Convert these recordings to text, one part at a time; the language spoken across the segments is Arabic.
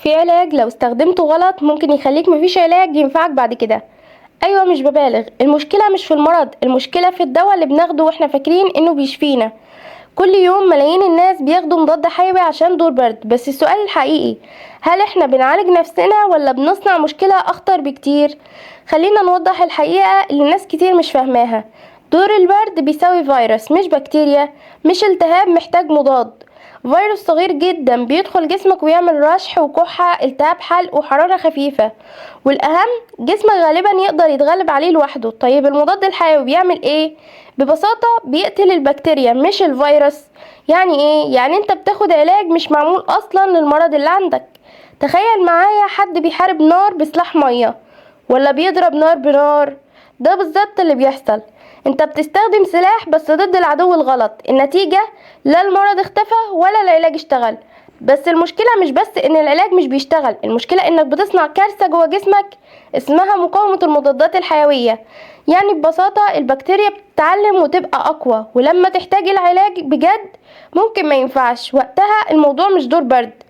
في علاج لو استخدمته غلط ممكن يخليك مفيش علاج ينفعك بعد كده. ايوه مش ببالغ، المشكلة مش في المرض، المشكلة في الدواء اللي بناخده واحنا فاكرين انه بيشفينا. كل يوم ملايين الناس بياخدوا مضاد حيوي عشان دور برد، بس السؤال الحقيقي، هل احنا بنعالج نفسنا ولا بنصنع مشكلة اخطر بكتير؟ خلينا نوضح الحقيقة اللي ناس كتير مش فاهماها. دور البرد بيساوي فيروس مش بكتيريا، مش التهاب محتاج مضاد. فيروس صغير جدا بيدخل جسمك ويعمل رشح وكحة، التهاب حلق وحرارة خفيفة، والأهم جسمك غالبا يقدر يتغلب عليه لوحده. طيب المضاد الحيوي بيعمل ايه؟ ببساطة بيقتل البكتيريا مش الفيروس. يعني ايه؟ يعني انت بتاخد علاج مش معمول اصلا للمرض اللي عندك. تخيل معايا حد بيحارب نار بسلاح مية ولا بيضرب نار بنار. ده بالظبط اللي بيحصل. انت بتستخدم سلاح بس ضد العدو الغلط. النتيجة لا المرض اختفى ولا العلاج اشتغل. بس المشكلة مش بس ان العلاج مش بيشتغل، المشكلة انك بتصنع كارثة جوه جسمك اسمها مقاومة المضادات الحيوية. يعني ببساطة البكتيريا بتتعلم وتبقى اقوى، ولما تحتاج العلاج بجد ممكن ما ينفعش. وقتها الموضوع مش دور برد.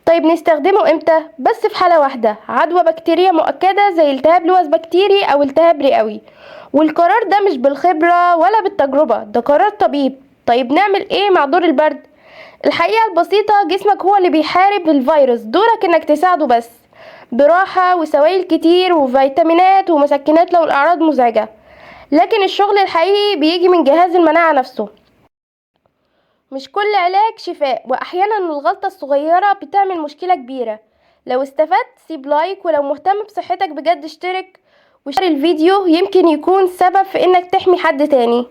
طيب نستخدمه امتى؟ بس في حالة واحدة، عدوى بكتيرية مؤكدة زي التهاب لوز بكتيري او التهاب رئوي. والقرار ده مش بالخبرة ولا بالتجربة، ده قرار طبيب. طيب نعمل ايه مع دور البرد؟ الحقيقة البسيطة، جسمك هو اللي بيحارب الفيروس، دورك انك تساعده بس براحة وسوائل كتير وفيتامينات ومسكنات لو الأعراض مزعجة. لكن الشغل الحقيقي بيجي من جهاز المناعة نفسه. مش كل علاج شفاء، وأحيانا الغلطة الصغيرة بتعمل مشكلة كبيرة. لو استفدت سيب لايك، ولو مهتم بصحتك بجد اشترك وشير الفيديو، يمكن يكون سبب في انك تحمي حد تاني.